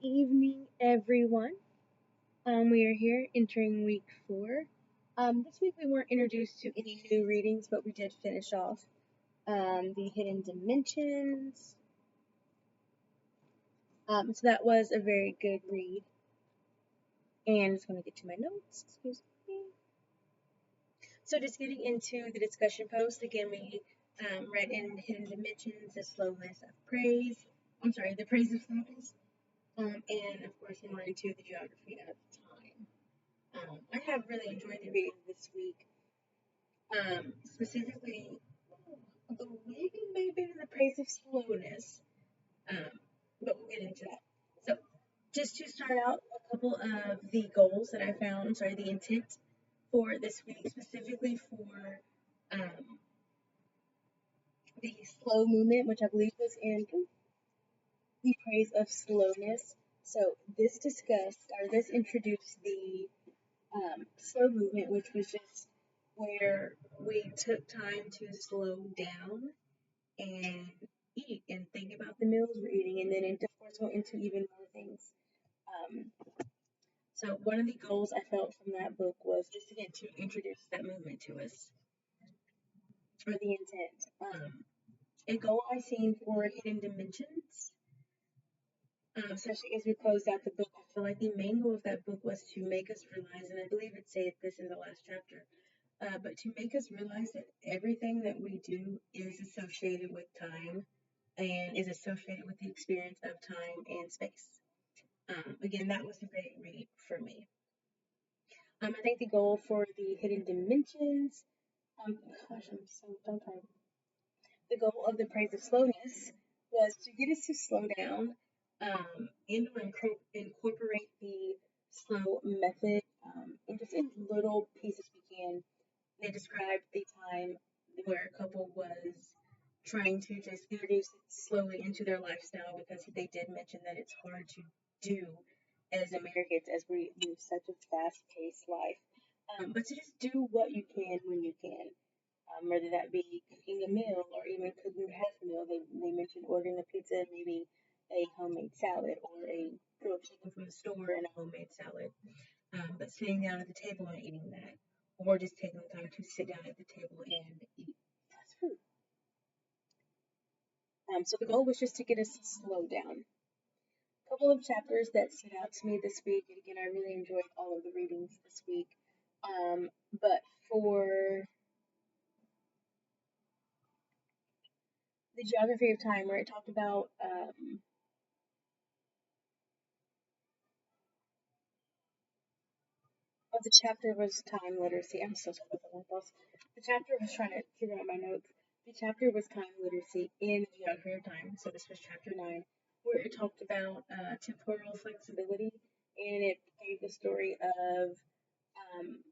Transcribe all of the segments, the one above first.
Evening, everyone. We are here entering week 4. This week we weren't introduced to any new readings, but we did finish off the Hidden Dimensions. So that was a very good read. And I'm just going to get to my notes. Excuse me. So just getting into the discussion post, again, we read in Hidden Dimensions, the slowness of praise. The praise of slowness. And of course, more into the geography of time. I have really enjoyed the reading this week. Specifically, the weaving may have been in the praise of slowness, but we'll get into that. So, just to start out, a couple of the goals that I found, the intent for this week, specifically for the slow movement, which I believe was in the praise of slowness. So, this introduced the slow movement, which was just where we took time to slow down and eat and think about the meals we're eating, and then it of course went into even more things. Um, so one of the goals I felt from that book was just again to introduce that movement to us, or the intent. A goal I seen for Hidden Dimensions, especially as we closed out the book, I feel like the main goal of that book was to make us realize, and I believe it said this in the last chapter, but to make us realize that everything that we do is associated with time and is associated with the experience of time and space. Again, that was a great read for me. I think the goal for the Hidden Dimensions, gosh, I'm so tired. The goal of the Praise of Slowness was to get us to slow down and incorporate the slow method in just in little pieces we can. They described the time where a couple was trying to just introduce it slowly into their lifestyle because they did mention that it's hard to do as Americans as we live such a fast-paced life. But to just do what you can when you can, whether that be cooking a meal or even cooking half a meal. They mentioned ordering a pizza and maybe a homemade salad or a grilled chicken from the store and a homemade salad. But sitting down at the table and eating that, or just taking the time to sit down at the table and eat fast food. So the goal was just to get us to slow down. A couple of chapters that stood out to me this week, and again, I really enjoyed all of the readings this week. But for the geography of time, where it talked about the chapter was time literacy. I'm so sorry about my boss. The chapter was trying to figure out my notes. The chapter was time literacy in geography of time. So this was chapter 9, where it talked about temporal flexibility, and it gave the story of um,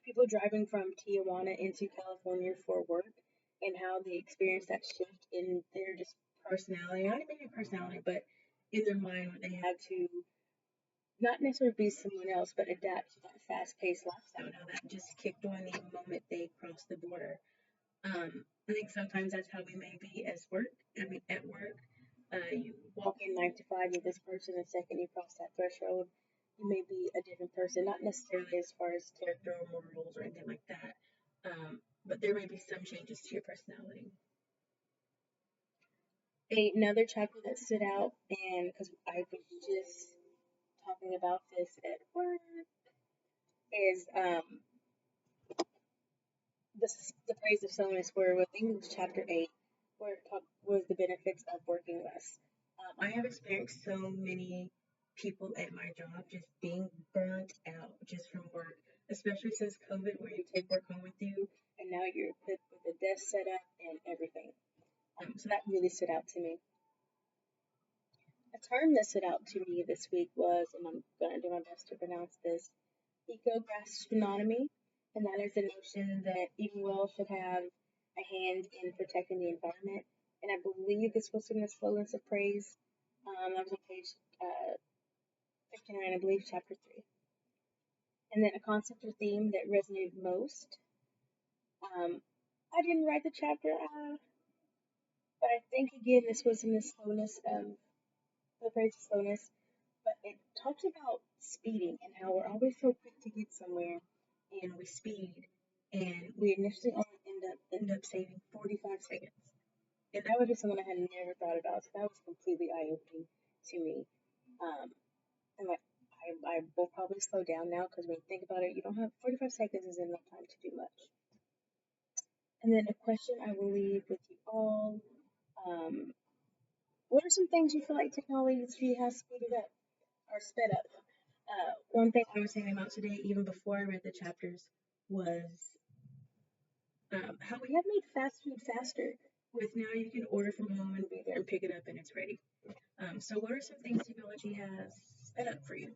people driving from Tijuana into California for work and how they experienced that shift in their just personality, not even their personality, but in their mind where they had to not necessarily be someone else, but adapt to that fast-paced lifestyle. Now that just kicked on the moment they crossed the border. I think sometimes that's how we may be at work. You walk in 9 to 5 with this person, the second you cross that threshold, you may be a different person, not necessarily as far as character or morals or anything like that. But there may be some changes to your personality. Another chapter that stood out, and because I was just talking about this at work, is the praise of slowness, where within chapter 8, where it was the benefits of working less. I have experienced so many people at my job just being burnt out just from work, especially since COVID, where you take work home with you, and now you're equipped with a desk setup and everything. So that really stood out to me. A term that stood out to me this week was, and I'm going to do my best to pronounce this, eco-gastronomy, and that is the notion that eating well should have a hand in protecting the environment. And I believe this was in the Slowness of Praise. That was on page 59, I believe, chapter 3. And then a concept or theme that resonated most. I didn't write the chapter, but I think again this was in the slowness of the praise of slowness. But talks about speeding and how we're always so quick to get somewhere, and we speed, and we initially only end up saving 45 seconds. And that was just something I had never thought about. So that was completely eye opening to me. Um, and like I will probably slow down now because when you think about it, you don't have 45 seconds is enough time to do much. And then a question I will leave with you all. Um, what are some things you feel like technology has speeded up or sped up? One thing I was thinking about today, even before I read the chapters, was how we have made fast food faster. With now you can order from home and be there and pick it up and it's ready. So what are some things technology has sped up for you?